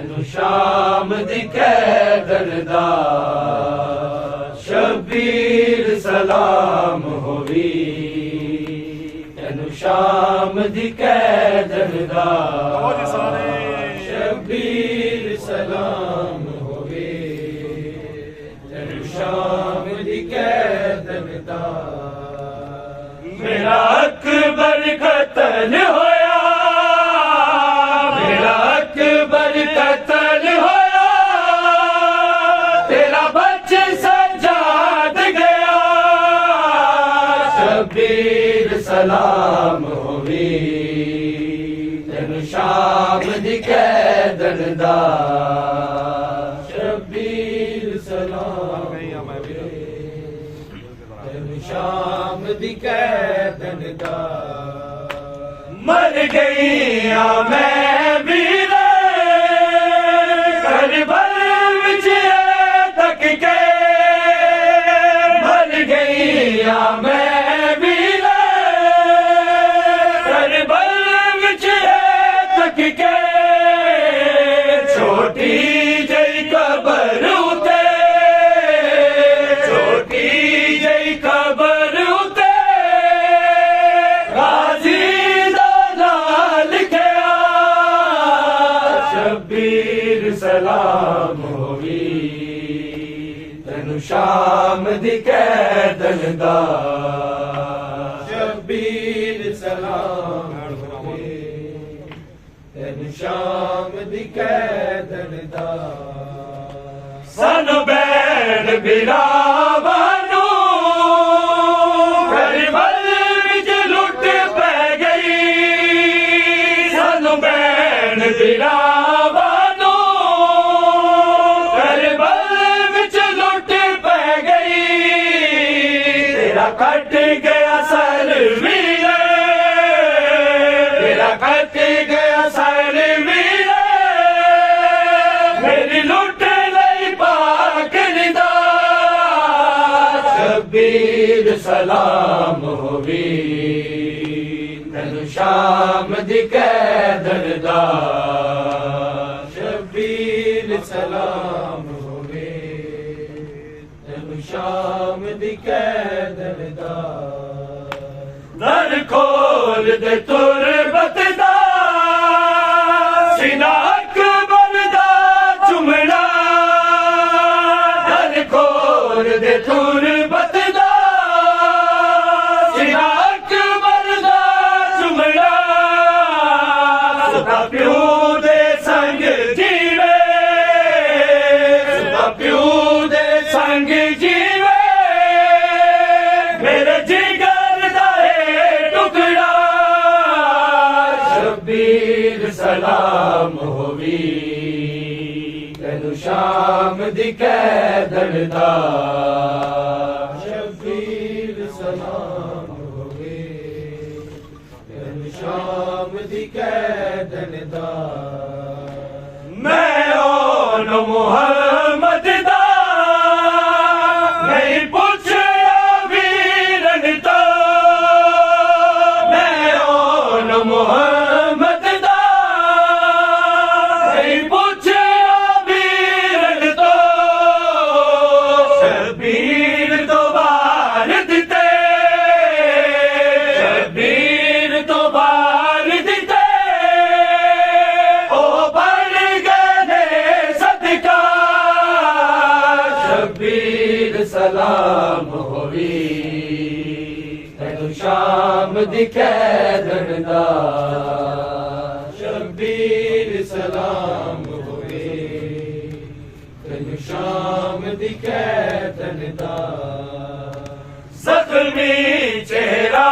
ਤੈਨੂੰ ਸ਼ਾਮ ਦੀ ਕੈਦਰ ਦਾ ਸ਼ਬੀਰ ਸਲਾਮ ਹੋਵੀ। ਤੈਨੂੰ ਸ਼ਾਮ ਦੀ ਕੈਦਰ ਦਾ ਸ਼ਬੀਰ ਸਲਾਮ ਹੋਵੇ। ਤੈਨੂੰ ਸ਼ਾਮ ਦੀ ਕੈਦਰ ਦਾ ਮੇਰਾ ਅਕਬਰ ਕਤਲ ਹੋਇਆ, ਮੇਰਾ ਅਕਬਰ ਕਤਲ ਹੋਇਆ, ਤੇਰਾ ਬੱਚਾ ਸਜਾਦ ਗਿਆ। ਸ਼ਬੀਰ ਸਲਾਮ ਹੋਵੇ। ਤੈਨੂੰ ਸ਼ਾਮ ਦੀ ਕੈਦਰ ਦਾ ਸ਼ਬੀਰ ਸਲਾਮ ਹੋਵੇ। ਤੈਨੂੰ ਸ਼ਾਮ ਦੀ ਕੈਦਰ ਦਾ ਮਰ ਗਈਆਂ ਮੈਂ ਵੀਰ ਕਰਬਲ ਵਿੱਚ ਤੱਕ ਕੇ। ਮਰ ਗਈਆਂ ਮੈਂ ਵੀਰ ਕਰਬਲ ਵਿੱਚ ਤੱਕ ਕੇ। ਛੋਟੀ ਜਿਹੀ ਕਬਰ ਉਤੇ, ਛੋਟੀ ਜਿਹੀ ਕਬਰ ਉਤੇ ਗਾਜ਼ੀ ਦਾ ਨਾਂ ਲਿਖਿਆ। ਸ਼ਬੀਰ ਸਲਾਮ ਹੋਵੀ। ਤੈਨੂੰ ਸ਼ਾਮ ਦੀ ਕੈਦਰ ਦਾ ਸ਼ਬੀਰ ਸਲਾਮ ਹੋਵੇ। ਤੈਨੂੰ ਸ਼ਾਮ ਦੀ ਕੈਦਰ ਦਾ ਸਾਨੂੰ ਬੈਣ ਬਿਲਾਵਾਂ ਨੂੰ ਕਰਬਲ ਵਿੱਚ ਲੁੱਟ ਪੈ ਗਈ। ਸਾਨੂੰ ਬੈਣ ਬਿਲਾਵਾਂ ਨੂੰ ਕਰਬਲ ਵਿੱਚ ਲੁੱਟ ਪੈ ਗਈ। ਤੇਰਾ ਕੱਟ ਗਿਆ ਸਰ ਵੀਰੇ, ਤੇਰਾ ਕੱਟ ਗਿਆ ਸਰ ਵੀਰੇ। ਮੇਰੀ ਲੁੱਟ ਲਈ ਪਾਗਲ ਦਾ ਸ਼ਬੀਰ ਸਲਾਮ ਹੋਵੀ। ਤੈਨੂੰ ਸ਼ਾਮ ਦੀ ਕੈਦਰ ਦਾ ਸ਼ਬੀਰ ਸਲਾਮ ਹੋਵੇ। ਤੈਨੂੰ ਸ਼ਾਮ ਦੀ ਕੈਦਰ ਦਾ ਦਰ ਖੋਲ ਦੇ ਤੁਰਬਤ ਦਾ ਸੀਨਾ ਅਕਬਰ ਦਾ ਚੁੰਮਣਾ। ਦਰ ਖੋਲ ਦੇ ਤੁਰਬਤ ਦਾ ਸੀਨਾ ਅਕਬਰ ਦਾ ਚੁੰਮਣਾ। ਸੁਤਾ ਪਿਓ ਦੇ ਸੰਗ ਜੀਵੇ, ਸੁਤਾ ਪਿਓ ਦੇ ਸੰਗ ਜੀਵੇ। ਮੇਰੇ ਜਿਗਰ ਦਾ ਏ ਟੁਕੜਾ ਸ਼ਬੀਰ ਸਲਾਮ ਹੋਵੀ। ਤੈਨੂੰ ਸ਼ਾਮ ਦੀ ਕੈਦਰ ਦਾ ਸ਼ਬੀਰ ਸਲਾਮ ਹੋਵੇ। ਤੈਨੂੰ ਸ਼ਾਮ ਦੀ ਕੈਦਰ ਦਾ ਮੈਂ ਓਨ ਮੁਹੰਮਦ ਦਾ ਨਹੀਂ ਪੁੱਛਿਆ ਵੀਰਨ ਤੋਂ। ਮੈਂ ਓਨ ਮੁਹੰਮਦ ਦਾ ਨਹੀਂ ਪੁੱਛਿਆ ਵੀਰਨ ਤੋਂ। ਸ਼ਬੀਰ ਤੋਂ ਬਾਹਰ ਦਿੱਤੇ, ਸ਼ਬੀਰ ਤੋਂ ਬਾਹਰ ਦਿੱਤੇ। ਉਹ ਬਣ ਗਏ ਨੇ ਸਦਕਾ ਸ਼ਬੀਰ ਸਲਾਮ ਹੋਵੀ। ਤੈਨੂੰ ਸ਼ਾਮ ਦੀ ਕੈਦਰ ਦਾ ਸ਼ਬੀਰ ਸਲਾਮ ਹੋਵੇ। ਤੈਨੂੰ ਸ਼ਾਮ ਦੀ ਕੈਦਰ ਦਾ ਜ਼ਖਮੀ ਚਿਹਰਾ